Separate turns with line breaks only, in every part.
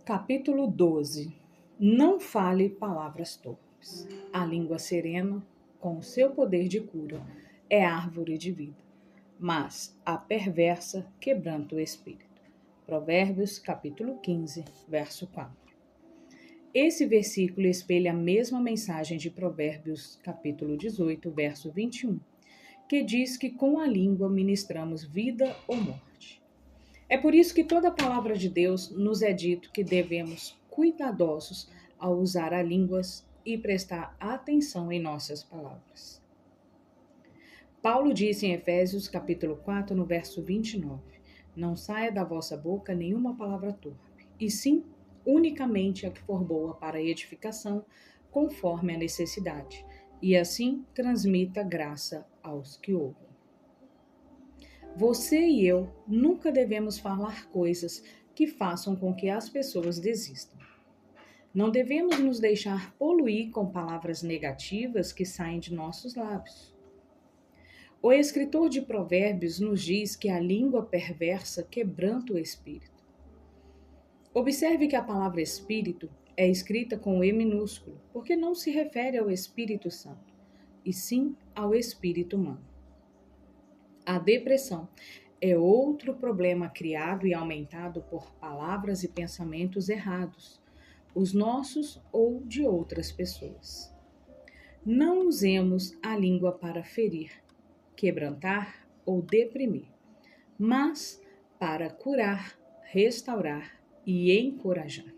Capítulo 12. Não fale palavras torpes. A língua serena, com o seu poder de cura, é árvore de vida, mas a perversa quebranta o espírito. Provérbios, capítulo 15, verso 4. Esse versículo espelha a mesma mensagem de Provérbios, capítulo 18, verso 21, que diz que com a língua ministramos vida ou morte. É por isso que toda a palavra de Deus nos é dito que devemos cuidadosos ao usar a língua e prestar atenção em nossas palavras. Paulo disse em Efésios capítulo 4, no verso 29, não saia da vossa boca nenhuma palavra torpe, e sim unicamente a que for boa para a edificação, conforme a necessidade, e assim transmita graça aos que ouvem. Você e eu nunca devemos falar coisas que façam com que as pessoas desistam. Não devemos nos deixar poluir com palavras negativas que saem de nossos lábios. O escritor de Provérbios nos diz que a língua perversa quebranta o espírito. Observe que a palavra espírito é escrita com E minúsculo, porque não se refere ao Espírito Santo, e sim ao espírito humano. A depressão é outro problema criado e aumentado por palavras e pensamentos errados, os nossos ou de outras pessoas. Não usemos a língua para ferir, quebrantar ou deprimir, mas para curar, restaurar e encorajar,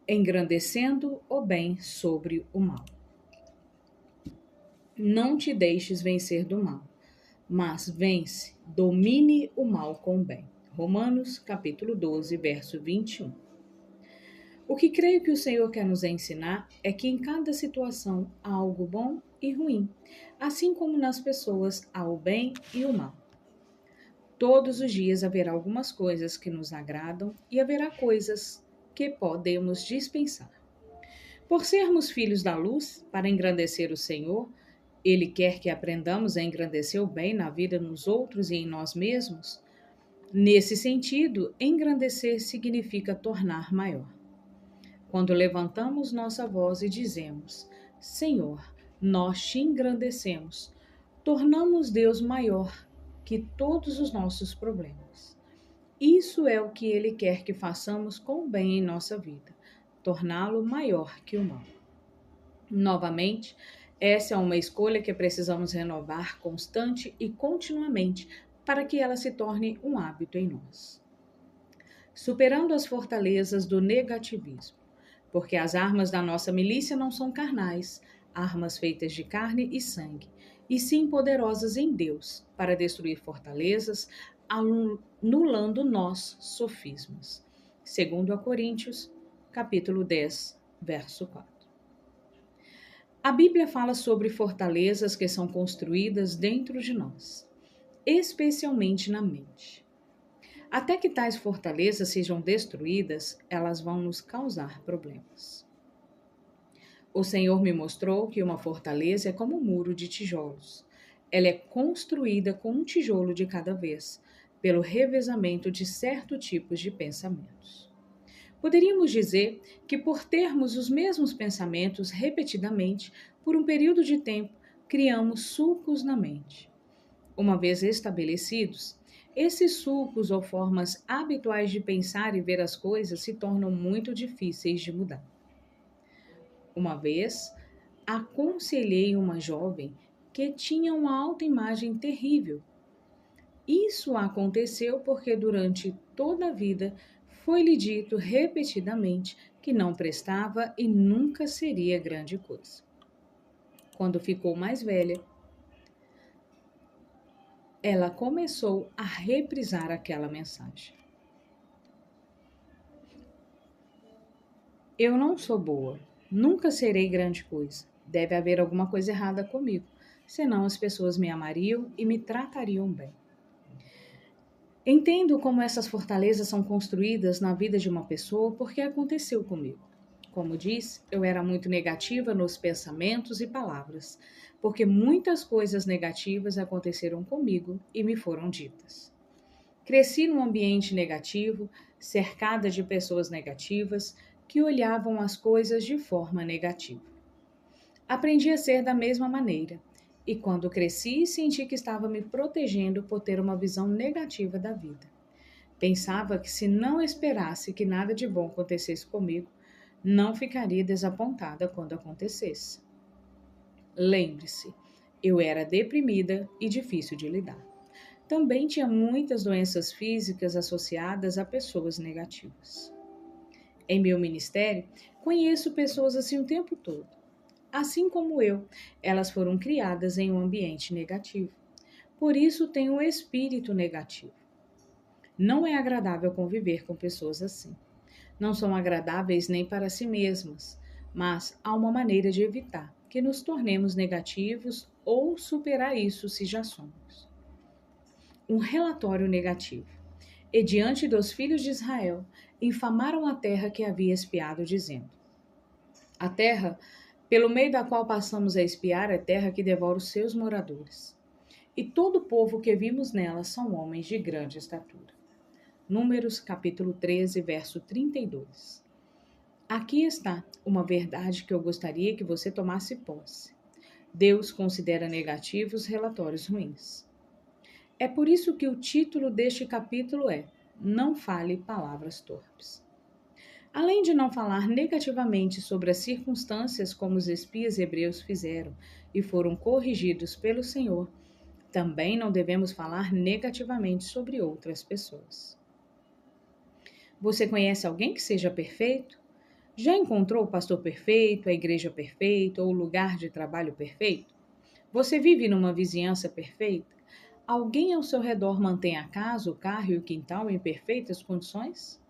engrandecendo o bem sobre o mal. Não te deixes vencer do mal, mas vence, domine o mal com o bem. Romanos, capítulo 12, verso 21. O que creio que o Senhor quer nos ensinar é que em cada situação há algo bom e ruim, assim como nas pessoas há o bem e o mal. Todos os dias haverá algumas coisas que nos agradam e haverá coisas que podemos dispensar. Por sermos filhos da luz, para engrandecer o Senhor, Ele quer que aprendamos a engrandecer o bem na vida nos outros e em nós mesmos. Nesse sentido, engrandecer significa tornar maior. Quando levantamos nossa voz e dizemos, Senhor, nós te engrandecemos, tornamos Deus maior que todos os nossos problemas. Isso é o que Ele quer que façamos com o bem em nossa vida, torná-lo maior que o mal. Novamente, essa é uma escolha que precisamos renovar constante e continuamente para que ela se torne um hábito em nós. Superando as fortalezas do negativismo, porque as armas da nossa milícia não são carnais, armas feitas de carne e sangue, e sim poderosas em Deus para destruir fortalezas, anulando nós sofismas. Segundo a Coríntios, capítulo 10, verso 4. A Bíblia fala sobre fortalezas que são construídas dentro de nós, especialmente na mente. Até que tais fortalezas sejam destruídas, elas vão nos causar problemas. O Senhor me mostrou que uma fortaleza é como um muro de tijolos. Ela é construída com um tijolo de cada vez, pelo revezamento de certos tipos de pensamentos. Poderíamos dizer que, por termos os mesmos pensamentos repetidamente, por um período de tempo, criamos sulcos na mente. Uma vez estabelecidos, esses sulcos ou formas habituais de pensar e ver as coisas se tornam muito difíceis de mudar. Uma vez, aconselhei uma jovem que tinha uma autoimagem terrível. Isso aconteceu porque durante toda a vida foi-lhe dito repetidamente que não prestava e nunca seria grande coisa. Quando ficou mais velha, ela começou a reprisar aquela mensagem. Eu não sou boa, nunca serei grande coisa. Deve haver alguma coisa errada comigo, senão as pessoas me amariam e me tratariam bem. Entendo como essas fortalezas são construídas na vida de uma pessoa porque aconteceu comigo. Como disse, eu era muito negativa nos pensamentos e palavras, porque muitas coisas negativas aconteceram comigo e me foram ditas. Cresci num ambiente negativo, cercada de pessoas negativas que olhavam as coisas de forma negativa. Aprendi a ser da mesma maneira, e quando cresci, senti que estava me protegendo por ter uma visão negativa da vida. Pensava que se não esperasse que nada de bom acontecesse comigo, não ficaria desapontada quando acontecesse. Lembre-se, eu era deprimida e difícil de lidar. Também tinha muitas doenças físicas associadas a pessoas negativas. Em meu ministério, conheço pessoas assim o tempo todo. Assim como eu, elas foram criadas em um ambiente negativo. Por isso têm um espírito negativo. Não é agradável conviver com pessoas assim. Não são agradáveis nem para si mesmas, mas há uma maneira de evitar que nos tornemos negativos ou superar isso se já somos. Um relatório negativo. E diante dos filhos de Israel, infamaram a terra que havia espiado, dizendo: A terra, pelo meio da qual passamos a espiar, é terra que devora os seus moradores. E todo o povo que vimos nela são homens de grande estatura. Números capítulo 13, verso 32. Aqui está uma verdade que eu gostaria que você tomasse posse. Deus considera negativos relatórios ruins. É por isso que o título deste capítulo é Não fale palavras torpes. Além de não falar negativamente sobre as circunstâncias como os espias hebreus fizeram e foram corrigidos pelo Senhor, também não devemos falar negativamente sobre outras pessoas. Você conhece alguém que seja perfeito? Já encontrou o pastor perfeito, a igreja perfeita ou o lugar de trabalho perfeito? Você vive numa vizinhança perfeita? Alguém ao seu redor mantém a casa, o carro e o quintal em perfeitas condições?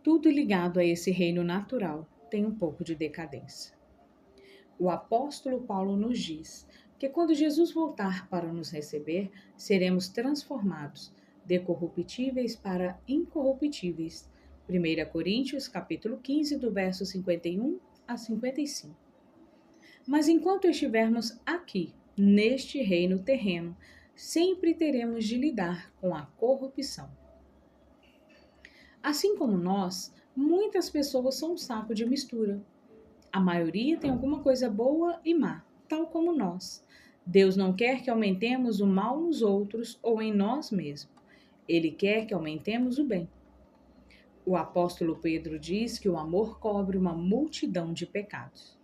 Tudo ligado a esse reino natural tem um pouco de decadência. O apóstolo Paulo nos diz que quando Jesus voltar para nos receber, seremos transformados de corruptíveis para incorruptíveis. 1 Coríntios, capítulo 15, do verso 51 a 55. Mas enquanto estivermos aqui, neste reino terreno, sempre teremos de lidar com a corrupção. Assim como nós, muitas pessoas são um saco de mistura. A maioria tem alguma coisa boa e má, tal como nós. Deus não quer que aumentemos o mal nos outros ou em nós mesmos. Ele quer que aumentemos o bem. O apóstolo Pedro diz que o amor cobre uma multidão de pecados.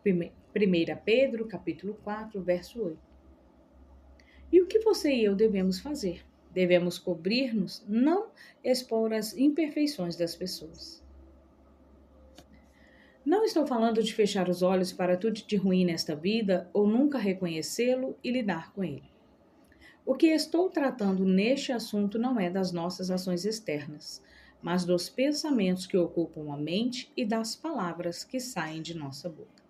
1 Pedro, capítulo 4, verso 8. E o que você e eu devemos fazer? Devemos cobrir-nos, não expor as imperfeições das pessoas. Não estou falando de fechar os olhos para tudo de ruim nesta vida ou nunca reconhecê-lo e lidar com ele. O que estou tratando neste assunto não é das nossas ações externas, mas dos pensamentos que ocupam a mente e das palavras que saem de nossa boca.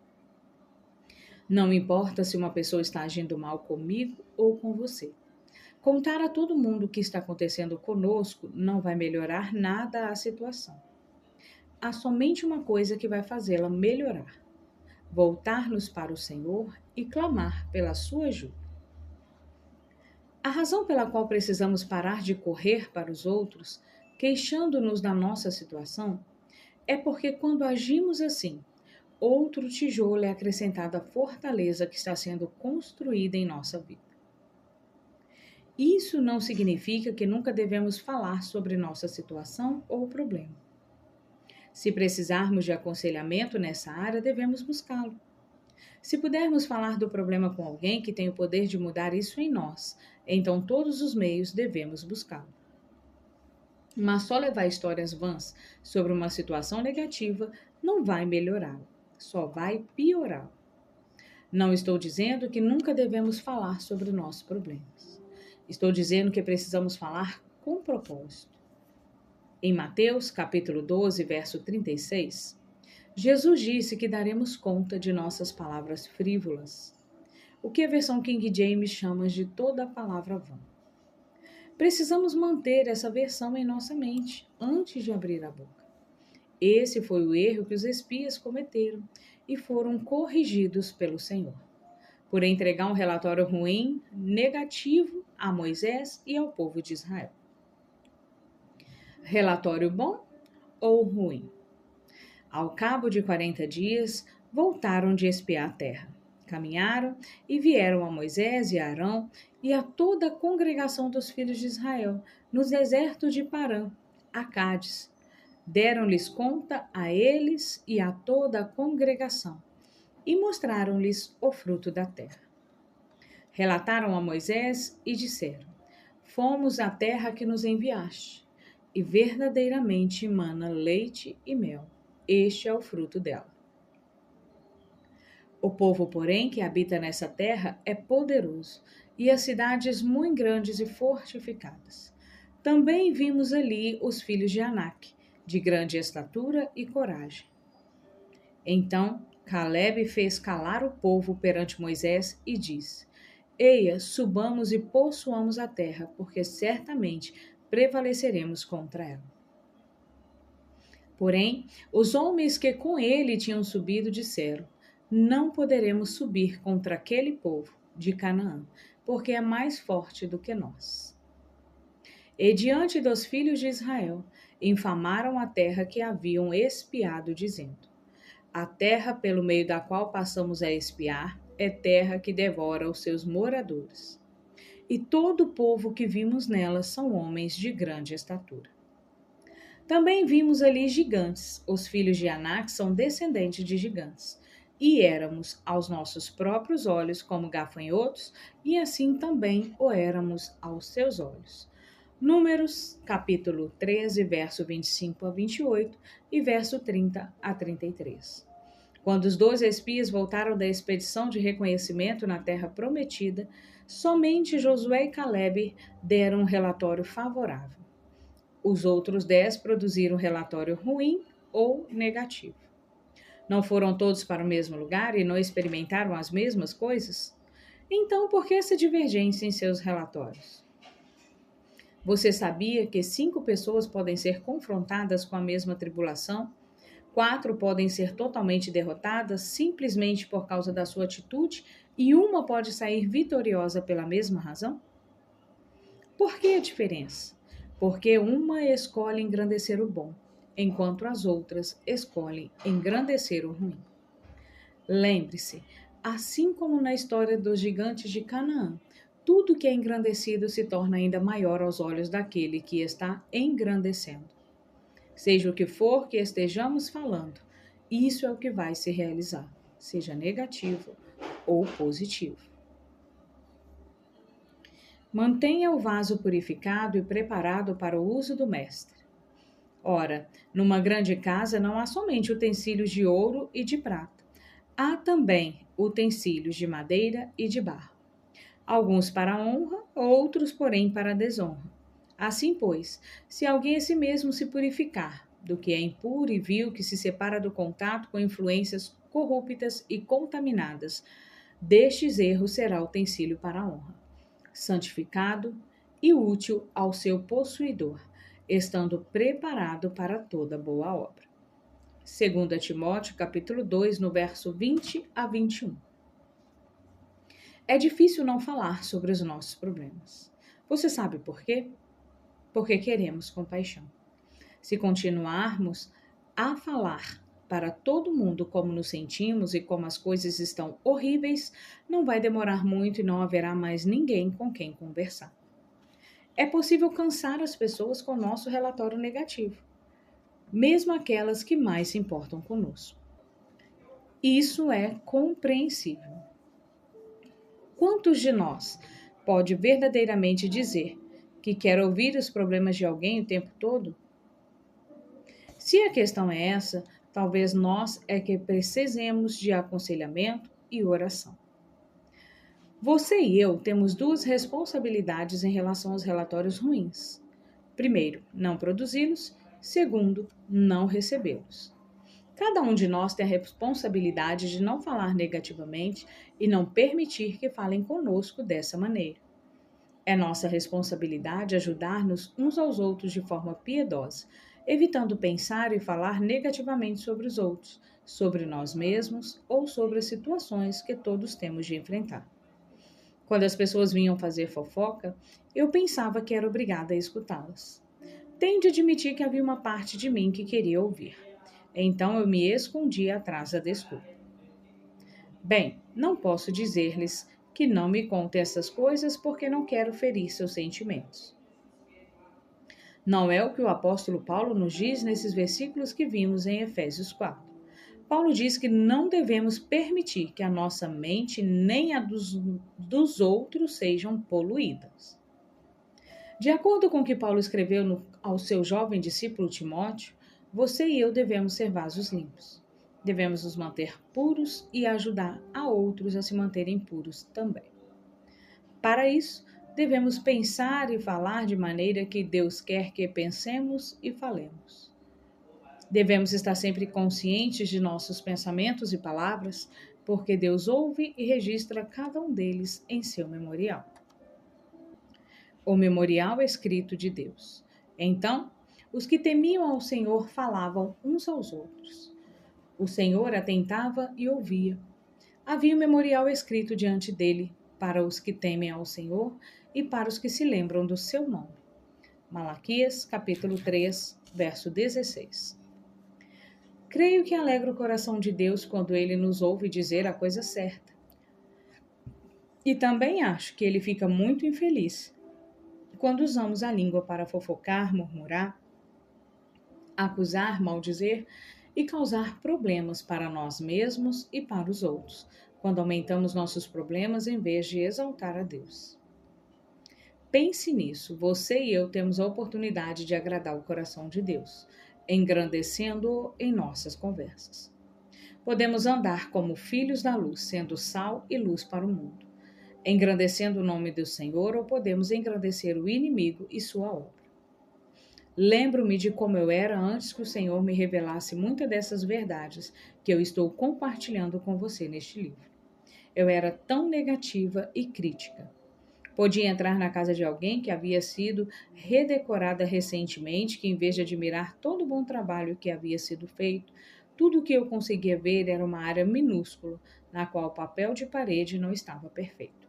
Não importa se uma pessoa está agindo mal comigo ou com você. Contar a todo mundo o que está acontecendo conosco não vai melhorar nada a situação. Há somente uma coisa que vai fazê-la melhorar: voltar-nos para o Senhor e clamar pela sua ajuda. A razão pela qual precisamos parar de correr para os outros, queixando-nos da nossa situação, é porque quando agimos assim, outro tijolo é acrescentado à fortaleza que está sendo construída em nossa vida. Isso não significa que nunca devemos falar sobre nossa situação ou problema. Se precisarmos de aconselhamento nessa área, devemos buscá-lo. Se pudermos falar do problema com alguém que tem o poder de mudar isso em nós, então todos os meios devemos buscá-lo. Mas só levar histórias vãs sobre uma situação negativa não vai melhorá-la, só vai piorá-la. Não estou dizendo que nunca devemos falar sobre nossos problemas. Estou dizendo que precisamos falar com propósito. Em Mateus, capítulo 12, verso 36, Jesus disse que daremos conta de nossas palavras frívolas, o que a versão King James chama de toda a palavra vã. Precisamos manter essa versão em nossa mente antes de abrir a boca. Esse foi o erro que os espias cometeram e foram corrigidos pelo Senhor. por entregar um relatório ruim, negativo a Moisés e ao povo de Israel. Relatório bom ou ruim? Ao cabo de 40 dias, voltaram de espiar a terra. Caminharam e vieram a Moisés e a Arão e a toda a congregação dos filhos de Israel, no deserto de Parã, a Cádiz. Deram-lhes conta a eles e a toda a congregação, e mostraram-lhes o fruto da terra. Relataram a Moisés e disseram: Fomos à terra que nos enviaste, e verdadeiramente mana leite e mel. Este é o fruto dela. O povo, porém, que habita nessa terra é poderoso, e as cidades muito grandes e fortificadas. Também vimos ali os filhos de Anak, de grande estatura e coragem. Então Calebe fez calar o povo perante Moisés e disse: Eia, subamos e possuamos a terra, porque certamente prevaleceremos contra ela. Porém, os homens que com ele tinham subido disseram: Não poderemos subir contra aquele povo de Canaã, porque é mais forte do que nós. E diante dos filhos de Israel, infamaram a terra que haviam espiado, dizendo: A terra pelo meio da qual passamos a espiar é terra que devora os seus moradores. E todo o povo que vimos nela são homens de grande estatura. Também vimos ali gigantes. Os filhos de Anak são descendentes de gigantes. E éramos aos nossos próprios olhos como gafanhotos, e assim também o éramos aos seus olhos. Números, capítulo 13, verso 25 a 28 e verso 30 a 33. Quando os 12 espias voltaram da expedição de reconhecimento na terra prometida, somente Josué e Calebe deram um relatório favorável. Os outros 10 produziram relatório ruim ou negativo. Não foram todos para o mesmo lugar e não experimentaram as mesmas coisas? Então, por que essa divergência em seus relatórios? Você sabia que 5 pessoas podem ser confrontadas com a mesma tribulação? 4 podem ser totalmente derrotadas simplesmente por causa da sua atitude e uma pode sair vitoriosa pela mesma razão? Por que a diferença? Porque uma escolhe engrandecer o bom, enquanto as outras escolhem engrandecer o ruim. Lembre-se, assim como na história dos gigantes de Canaã, tudo que é engrandecido se torna ainda maior aos olhos daquele que está engrandecendo. Seja o que for que estejamos falando, isso é o que vai se realizar, seja negativo ou positivo. Mantenha o vaso purificado e preparado para o uso do mestre. Ora, numa grande casa não há somente utensílios de ouro e de prata. Há também utensílios de madeira e de barro. Alguns para a honra, outros, porém, para a desonra. Assim, pois, se alguém a si mesmo se purificar do que é impuro e vil, que se separa do contato com influências corruptas e contaminadas, destes erros será utensílio para a honra, santificado e útil ao seu possuidor, estando preparado para toda boa obra. 2 Timóteo, capítulo 2, no verso 20 a 21. É difícil não falar sobre os nossos problemas. Você sabe por quê? Porque queremos compaixão. Se continuarmos a falar para todo mundo como nos sentimos e como as coisas estão horríveis, não vai demorar muito e não haverá mais ninguém com quem conversar. É possível cansar as pessoas com o nosso relatório negativo, mesmo aquelas que mais se importam conosco. Isso é compreensível. Quantos de nós pode verdadeiramente dizer que quer ouvir os problemas de alguém o tempo todo? Se a questão é essa, talvez nós é que precisemos de aconselhamento e oração. Você e eu temos 2 responsabilidades em relação aos relatórios ruins. Primeiro, não produzi-los. Segundo, não recebê-los. Cada um de nós tem a responsabilidade de não falar negativamente e não permitir que falem conosco dessa maneira. É nossa responsabilidade ajudar-nos uns aos outros de forma piedosa evitando pensar e falar negativamente sobre os outros, sobre nós mesmos ou sobre as situações que todos temos de enfrentar. Quando as pessoas vinham fazer fofoca, eu pensava que era obrigada a escutá-las. Tenho de admitir que havia uma parte de mim que queria ouvir. Então eu me escondia atrás da desculpa. Bem, não posso dizer-lhes que não me contem essas coisas porque não quero ferir seus sentimentos. Não é o que o apóstolo Paulo nos diz nesses versículos que vimos em Efésios 4. Paulo diz que não devemos permitir que a nossa mente nem a dos outros sejam poluídas. De acordo com o que Paulo escreveu ao seu jovem discípulo Timóteo, você e eu devemos ser vasos limpos. Devemos nos manter puros e ajudar a outros a se manterem puros também. Para isso, devemos pensar e falar de maneira que Deus quer que pensemos e falemos. Devemos estar sempre conscientes de nossos pensamentos e palavras, porque Deus ouve e registra cada um deles em seu memorial. O memorial escrito de Deus. Então, os que temiam ao Senhor falavam uns aos outros. O Senhor atentava e ouvia. Havia um memorial escrito diante dele para os que temem ao Senhor e para os que se lembram do seu nome. Malaquias, capítulo 3, verso 16. Creio que alegra o coração de Deus quando ele nos ouve dizer a coisa certa. E também acho que ele fica muito infeliz quando usamos a língua para fofocar, murmurar, acusar, maldizer e causar problemas para nós mesmos e para os outros, quando aumentamos nossos problemas em vez de exaltar a Deus. Pense nisso, você e eu temos a oportunidade de agradar o coração de Deus, engrandecendo-o em nossas conversas. Podemos andar como filhos da luz, sendo sal e luz para o mundo, engrandecendo o nome do Senhor, ou podemos engrandecer o inimigo e sua obra. Lembro-me de como eu era antes que o Senhor me revelasse muitas dessas verdades que eu estou compartilhando com você neste livro. Eu era tão negativa e crítica. Podia entrar na casa de alguém que havia sido redecorada recentemente, que em vez de admirar todo o bom trabalho que havia sido feito, tudo o que eu conseguia ver era uma área minúscula, na qual o papel de parede não estava perfeito.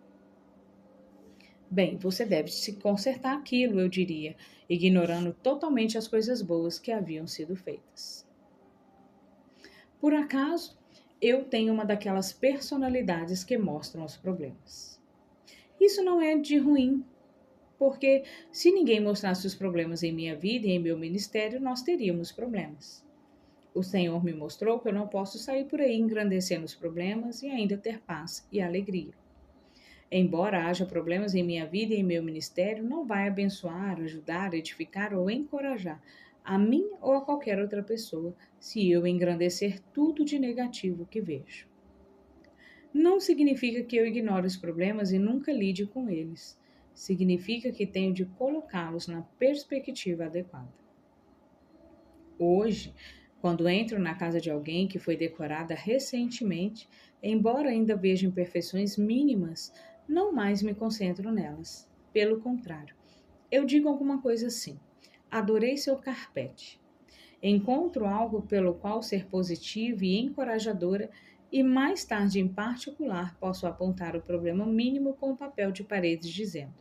Bem, você deve se consertar aquilo, eu diria, ignorando totalmente as coisas boas que haviam sido feitas. Por acaso, eu tenho uma daquelas personalidades que mostram os problemas. Isso não é de ruim, porque se ninguém mostrasse os problemas em minha vida e em meu ministério, nós teríamos problemas. O Senhor me mostrou que eu não posso sair por aí engrandecendo os problemas e ainda ter paz e alegria. Embora haja problemas em minha vida e em meu ministério, não vai abençoar, ajudar, edificar ou encorajar a mim ou a qualquer outra pessoa se eu engrandecer tudo de negativo que vejo. Não significa que eu ignore os problemas e nunca lide com eles. Significa que tenho de colocá-los na perspectiva adequada. Hoje, quando entro na casa de alguém que foi decorada recentemente, embora ainda veja imperfeições mínimas, não mais me concentro nelas. Pelo contrário, eu digo alguma coisa assim: adorei seu carpete. Encontro algo pelo qual ser positiva e encorajadora e mais tarde, em particular, posso apontar o problema mínimo com o papel de paredes dizendo: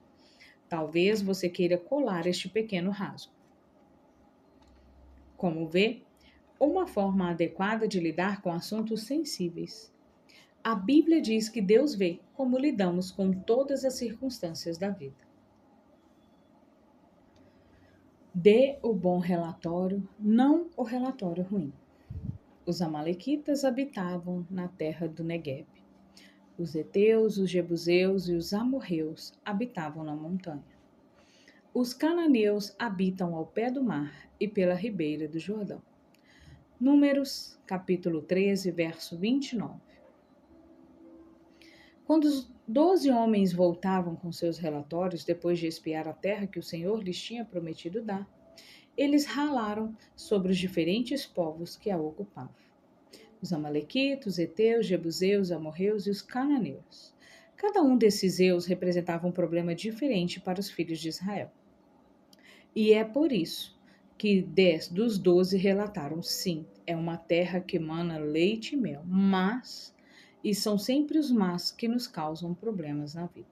talvez você queira colar este pequeno rasgo. Como vê, uma forma adequada de lidar com assuntos sensíveis. A Bíblia diz que Deus vê como lidamos com todas as circunstâncias da vida. Dê o bom relatório, não o relatório ruim. Os amalequitas habitavam na terra do Negueb. Os heteus, os jebuseus e os amorreus habitavam na montanha. Os cananeus habitam ao pé do mar e pela ribeira do Jordão. Números, capítulo 13, verso 29. Quando os 12 homens voltavam com seus relatórios depois de espiar a terra que o Senhor lhes tinha prometido dar, eles ralaram sobre os diferentes povos que a ocupavam: os amalequitas, os heteus, jebuseus, amorreus e os cananeus. Cada um desses eus representava um problema diferente para os filhos de Israel. E é por isso que 10 dos 12 relataram sim, é uma terra que emana leite e mel, e são sempre os mas que nos causam problemas na vida.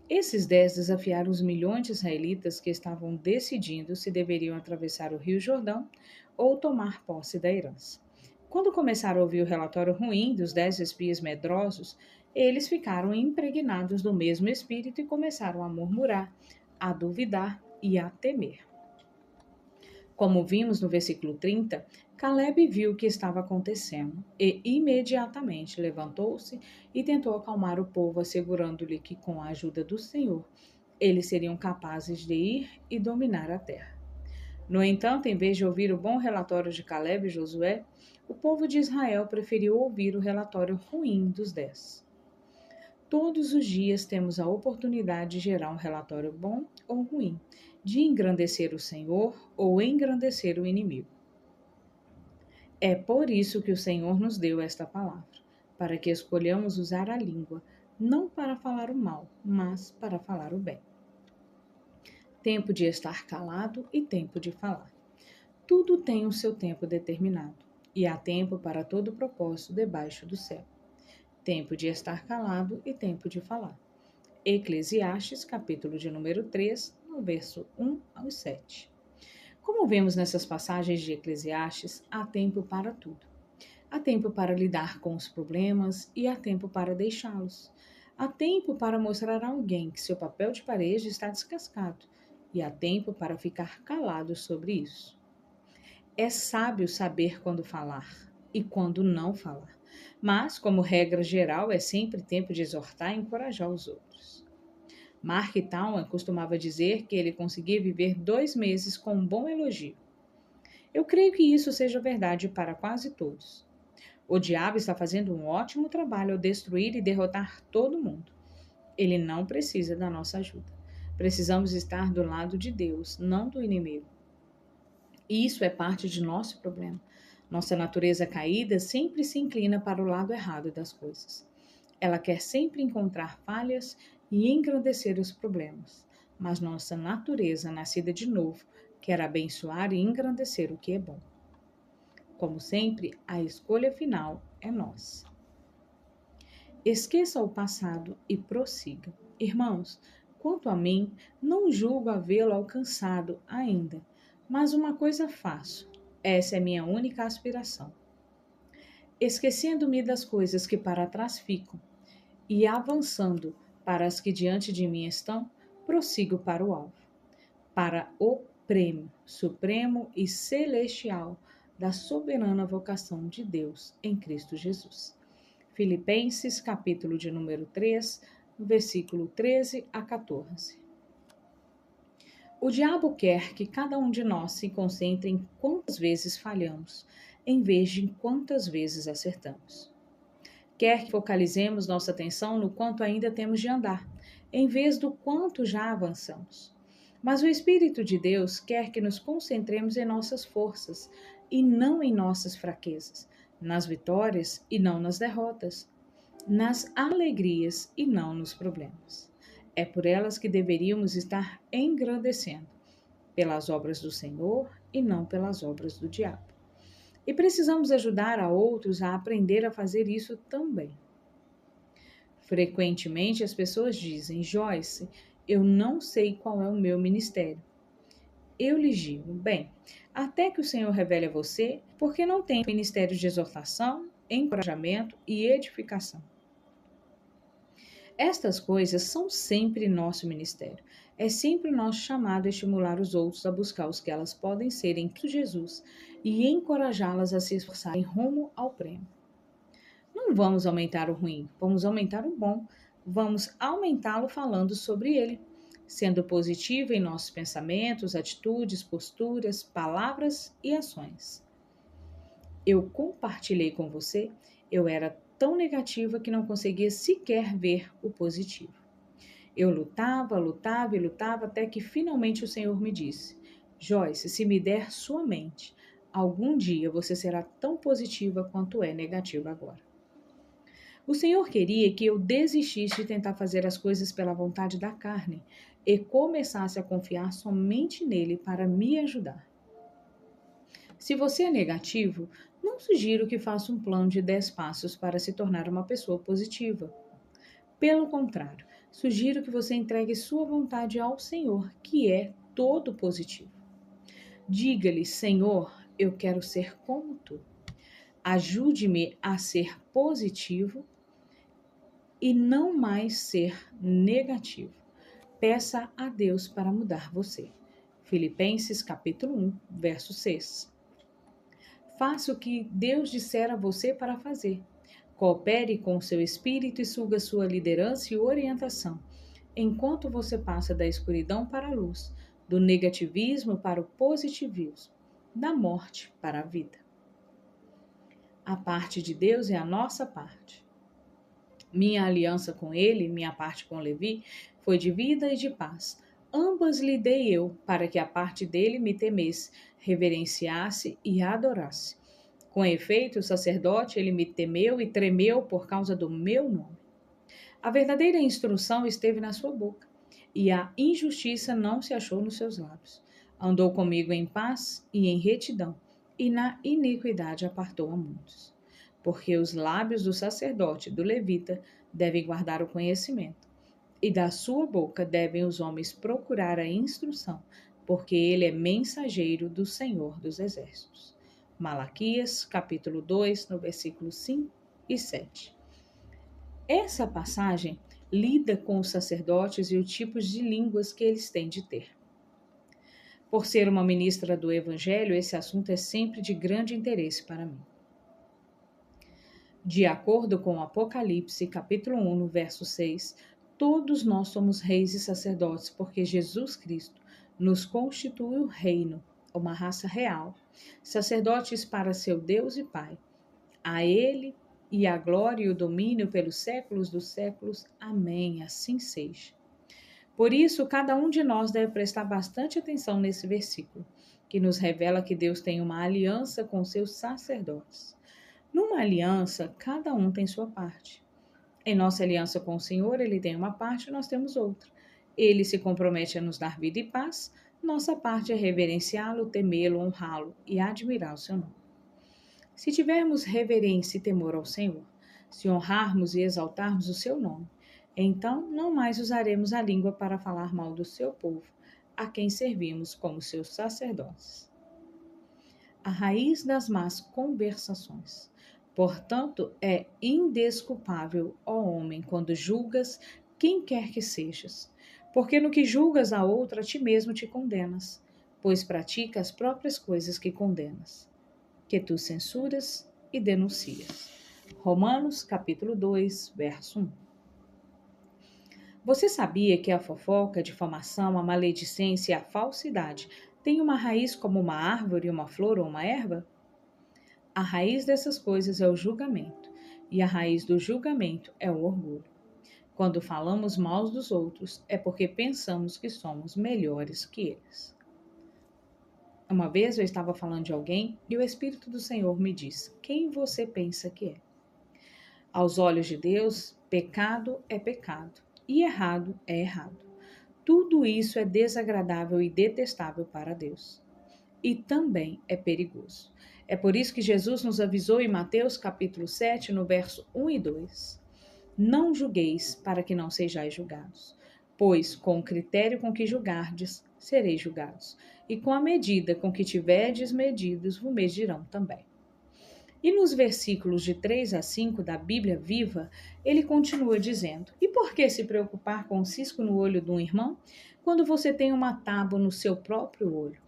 Esses 10 desafiaram os milhões de israelitas que estavam decidindo se deveriam atravessar o Rio Jordão ou tomar posse da herança. Quando começaram a ouvir o relatório ruim dos 10 espias medrosos, eles ficaram impregnados do mesmo espírito e começaram a murmurar, a duvidar e a temer. Como vimos no versículo 30, Caleb viu o que estava acontecendo e imediatamente levantou-se e tentou acalmar o povo, assegurando-lhe que, com a ajuda do Senhor, eles seriam capazes de ir e dominar a terra. No entanto, em vez de ouvir o bom relatório de Caleb e Josué, o povo de Israel preferiu ouvir o relatório ruim dos 10. Todos os dias temos a oportunidade de gerar um relatório bom ou ruim, de engrandecer o Senhor ou engrandecer o inimigo. É por isso que o Senhor nos deu esta palavra, para que escolhamos usar a língua, não para falar o mal, mas para falar o bem. Tempo de estar calado e tempo de falar. Tudo tem o seu tempo determinado, e há tempo para todo propósito debaixo do céu. Tempo de estar calado e tempo de falar. Eclesiastes, capítulo de número 3, no verso 1 ao 7. Como vemos nessas passagens de Eclesiastes, há tempo para tudo. Há tempo para lidar com os problemas e há tempo para deixá-los. Há tempo para mostrar a alguém que seu papel de parede está descascado e há tempo para ficar calado sobre isso. É sábio saber quando falar e quando não falar, mas, como regra geral, é sempre tempo de exortar e encorajar os outros. Mark Twain costumava dizer que ele conseguia viver 2 meses com um bom elogio. Eu creio que isso seja verdade para quase todos. O diabo está fazendo um ótimo trabalho ao destruir e derrotar todo mundo. Ele não precisa da nossa ajuda. Precisamos estar do lado de Deus, não do inimigo. E isso é parte de nosso problema. Nossa natureza caída sempre se inclina para o lado errado das coisas. Ela quer sempre encontrar falhas e engrandecer os problemas. Mas nossa natureza, nascida de novo, quer abençoar e engrandecer o que é bom. Como sempre, a escolha final é nossa. Esqueça o passado e prossiga. Irmãos, quanto a mim, não julgo havê-lo alcançado ainda, mas uma coisa faço. Essa é minha única aspiração. Esquecendo-me das coisas que para trás ficam e avançando para as que diante de mim estão, prossigo para o alvo, para o prêmio supremo e celestial da soberana vocação de Deus em Cristo Jesus. Filipenses, capítulo de número 3, versículo 13 a 14. O diabo quer que cada um de nós se concentre em quantas vezes falhamos, em vez de em quantas vezes acertamos. Quer que focalizemos nossa atenção no quanto ainda temos de andar, em vez do quanto já avançamos. Mas o Espírito de Deus quer que nos concentremos em nossas forças e não em nossas fraquezas, nas vitórias e não nas derrotas, nas alegrias e não nos problemas. É por elas que deveríamos estar engrandecendo, pelas obras do Senhor e não pelas obras do diabo. E precisamos ajudar a outros a aprender a fazer isso também. Frequentemente as pessoas dizem: Joyce, eu não sei qual é o meu ministério. Eu lhes digo: bem, até que o Senhor revele a você, porque não tem ministério de exortação, encorajamento e edificação. Estas coisas são sempre nosso ministério. É sempre nosso chamado a estimular os outros a buscar os que elas podem ser em Cristo Jesus e encorajá-las a se esforçarem rumo ao prêmio. Não vamos aumentar o ruim, vamos aumentar o bom. Vamos aumentá-lo falando sobre ele, sendo positivo em nossos pensamentos, atitudes, posturas, palavras e ações. Eu compartilhei com você, eu era tão negativa que não conseguia sequer ver o positivo. Eu lutava e lutava até que finalmente o Senhor me disse: Joyce, se me der sua mente, algum dia você será tão positiva quanto é negativa agora. O Senhor queria que eu desistisse de tentar fazer as coisas pela vontade da carne e começasse a confiar somente nele para me ajudar. Se você é negativo, não sugiro que faça um plano de 10 passos para se tornar uma pessoa positiva. Pelo contrário, sugiro que você entregue sua vontade ao Senhor, que é todo positivo. Diga-lhe: Senhor, eu quero ser como tu. Ajude-me a ser positivo e não mais ser negativo. Peça a Deus para mudar você. Filipenses capítulo 1, verso 6. Faça o que Deus disser a você para fazer. Coopere com o seu espírito e suga sua liderança e orientação, enquanto você passa da escuridão para a luz, do negativismo para o positivismo, da morte para a vida. A parte de Deus é a nossa parte. Minha aliança com ele, minha parte com Levi, foi de vida e de paz. Ambas lhe dei eu, para que a parte dele me temesse, reverenciasse e adorasse. Com efeito, o sacerdote, ele me temeu e tremeu por causa do meu nome. A verdadeira instrução esteve na sua boca, e a injustiça não se achou nos seus lábios. Andou comigo em paz e em retidão, e na iniquidade apartou a muitos. Porque os lábios do sacerdote, do levita, devem guardar o conhecimento, e da sua boca devem os homens procurar a instrução, porque ele é mensageiro do Senhor dos Exércitos. Malaquias, capítulo 2, no versículo 5 e 7. Essa passagem lida com os sacerdotes e os tipos de línguas que eles têm de ter. Por ser uma ministra do Evangelho, esse assunto é sempre de grande interesse para mim. De acordo com Apocalipse, capítulo 1, no verso 6, todos nós somos reis e sacerdotes, porque Jesus Cristo nos constitui o reino, uma raça real, sacerdotes para seu Deus e Pai. A Ele e a glória e o domínio pelos séculos dos séculos. Amém. Assim seja. Por isso, cada um de nós deve prestar bastante atenção nesse versículo, que nos revela que Deus tem uma aliança com seus sacerdotes. Numa aliança, cada um tem sua parte. Em nossa aliança com o Senhor, Ele tem uma parte e nós temos outra. Ele se compromete a nos dar vida e paz. Nossa parte é reverenciá-lo, temê-lo, honrá-lo e admirar o seu nome. Se tivermos reverência e temor ao Senhor, se honrarmos e exaltarmos o seu nome, então não mais usaremos a língua para falar mal do seu povo, a quem servimos como seus sacerdotes. A raiz das más conversações. Portanto, é indesculpável, ó homem, quando julgas quem quer que sejas, porque no que julgas a outra, a ti mesmo te condenas, pois pratica as próprias coisas que condenas, que tu censuras e denuncias. Romanos, capítulo 2, verso 1. Você sabia que a fofoca, a difamação, a maledicência e a falsidade têm uma raiz como uma árvore, uma flor ou uma erva? A raiz dessas coisas é o julgamento, e a raiz do julgamento é o orgulho. Quando falamos mal dos outros, é porque pensamos que somos melhores que eles. Uma vez eu estava falando de alguém e o Espírito do Senhor me disse: quem você pensa que é? Aos olhos de Deus, pecado é pecado e errado é errado. Tudo isso é desagradável e detestável para Deus. E também é perigoso. É por isso que Jesus nos avisou em Mateus capítulo 7, no verso 1 e 2. Não julgueis para que não sejais julgados, pois com o critério com que julgardes, sereis julgados, e com a medida com que tiverdes medidos, vos medirão também. E nos versículos de 3 a 5 da Bíblia Viva, ele continua dizendo: e por que se preocupar com o cisco no olho de um irmão, quando você tem uma tábua no seu próprio olho?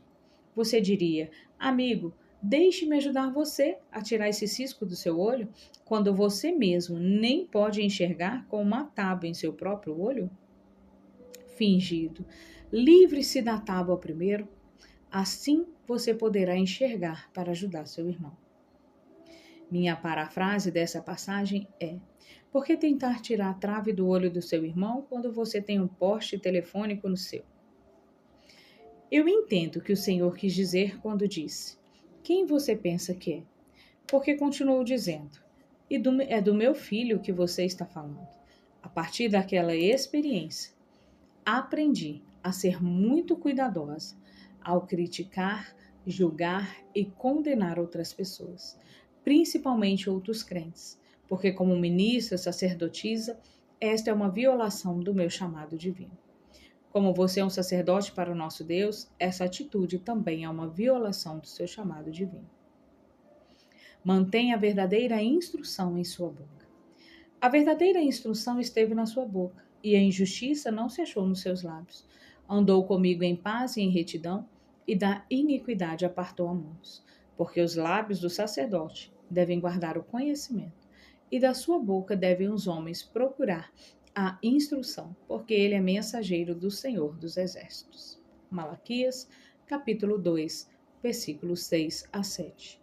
Você diria: amigo, deixe-me ajudar você a tirar esse cisco do seu olho, quando você mesmo nem pode enxergar com uma tábua em seu próprio olho? Fingido. Livre-se da tábua primeiro, assim você poderá enxergar para ajudar seu irmão. Minha parafrase dessa passagem é: por que tentar tirar a trave do olho do seu irmão quando você tem um poste telefônico no seu? Eu entendo o que o Senhor quis dizer quando disse: quem você pensa que é? Porque continuou dizendo: é do meu filho que você está falando. A partir daquela experiência, aprendi a ser muito cuidadosa ao criticar julgar e condenar outras pessoas, principalmente outros crentes, porque, como ministra sacerdotisa, esta é uma violação do meu chamado divino. Como você é um sacerdote para o nosso Deus, essa atitude também é uma violação do seu chamado divino. Mantenha a verdadeira instrução em sua boca. A verdadeira instrução esteve na sua boca, e a injustiça não se achou nos seus lábios. Andou comigo em paz e em retidão, e da iniquidade apartou a mãos. Porque os lábios do sacerdote devem guardar o conhecimento, e da sua boca devem os homens procurar a instrução, porque ele é mensageiro do Senhor dos Exércitos. Malaquias, capítulo 2, versículos 6 a 7.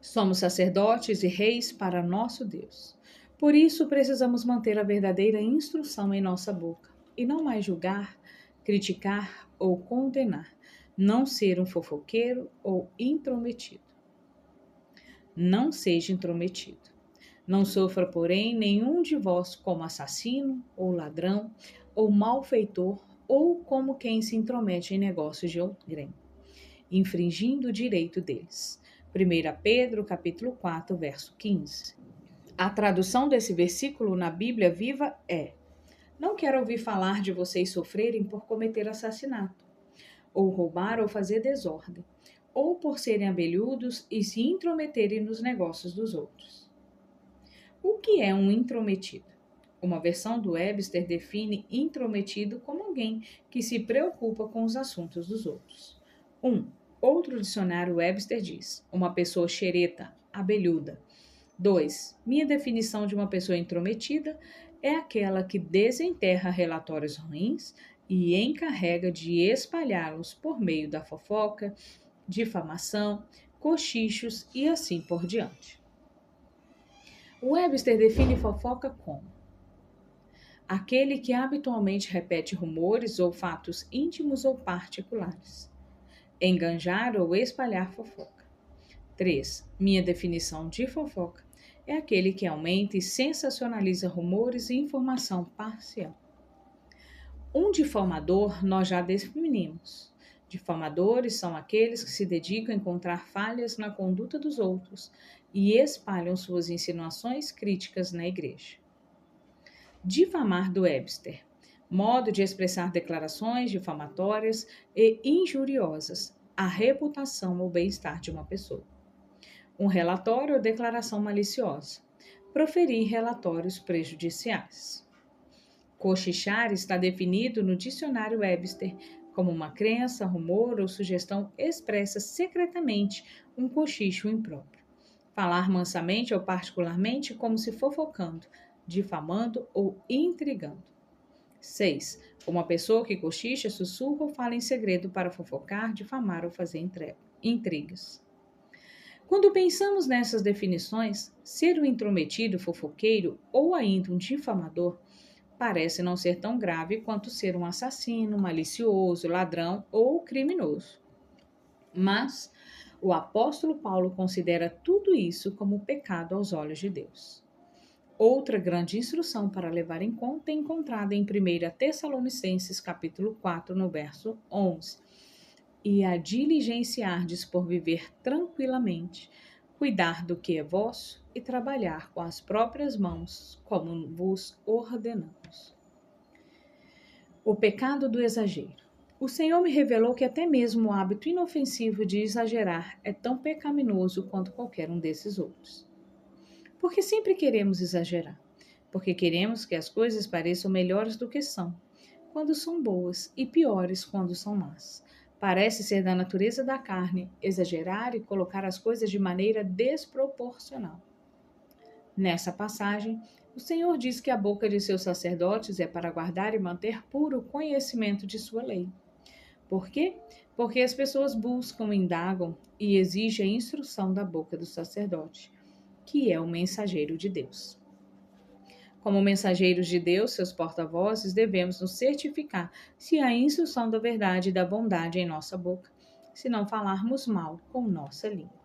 Somos sacerdotes e reis para nosso Deus. Por isso, precisamos manter a verdadeira instrução em nossa boca e não mais julgar, criticar ou condenar, não ser um fofoqueiro ou intrometido. Não seja intrometido. Não sofra, porém, nenhum de vós como assassino ou ladrão ou malfeitor ou como quem se intromete em negócios de outrem, infringindo o direito deles. 1 Pedro, capítulo 4, verso 15. A tradução desse versículo na Bíblia Viva é: não quero ouvir falar de vocês sofrerem por cometer assassinato, ou roubar ou fazer desordem, ou por serem abelhudos e se intrometerem nos negócios dos outros. O que é um intrometido? Uma versão do Webster define intrometido como alguém que se preocupa com os assuntos dos outros. Outro dicionário Webster diz: uma pessoa xereta, abelhuda. 2. Minha definição de uma pessoa intrometida é aquela que desenterra relatórios ruins e encarrega de espalhá-los por meio da fofoca, difamação, cochichos e assim por diante. O Webster define fofoca como aquele que habitualmente repete rumores ou fatos íntimos ou particulares. Enganjar ou espalhar fofoca. 3. Minha definição de fofoca é aquele que aumenta e sensacionaliza rumores e informação parcial. Um difamador nós já definimos. Difamadores são aqueles que se dedicam a encontrar falhas na conduta dos outros e espalham suas insinuações críticas na igreja. Difamar do Webster: modo de expressar declarações difamatórias e injuriosas à reputação ou bem-estar de uma pessoa. Um relatório ou declaração maliciosa: proferir relatórios prejudiciais. Cochichar está definido no dicionário Webster como uma crença, rumor ou sugestão expressa secretamente um cochicho impróprio. Falar mansamente ou particularmente como se fofocando, difamando ou intrigando. 6. Uma pessoa que cochicha, sussurra ou fala em segredo para fofocar, difamar ou fazer intrigas. Quando pensamos nessas definições, ser um intrometido, fofoqueiro ou ainda um difamador parece não ser tão grave quanto ser um assassino, malicioso, ladrão ou criminoso. Mas o apóstolo Paulo considera tudo isso como pecado aos olhos de Deus. Outra grande instrução para levar em conta é encontrada em 1 Tessalonicenses capítulo 4, no verso 11. E a diligenciardes por viver tranquilamente, cuidar do que é vosso e trabalhar com as próprias mãos, como vos ordenamos. O pecado do exagero. O Senhor me revelou que até mesmo o hábito inofensivo de exagerar é tão pecaminoso quanto qualquer um desses outros. Porque sempre queremos exagerar, porque queremos que as coisas pareçam melhores do que são, quando são boas, e piores quando são más. Parece ser da natureza da carne exagerar e colocar as coisas de maneira desproporcional. Nessa passagem, o Senhor diz que a boca de seus sacerdotes é para guardar e manter puro o conhecimento de sua lei. Por quê? Porque as pessoas buscam, indagam e exigem a instrução da boca do sacerdote, que é o mensageiro de Deus. Como mensageiros de Deus, seus porta-vozes, devemos nos certificar se há instrução da verdade e da bondade em nossa boca, se não falarmos mal com nossa língua.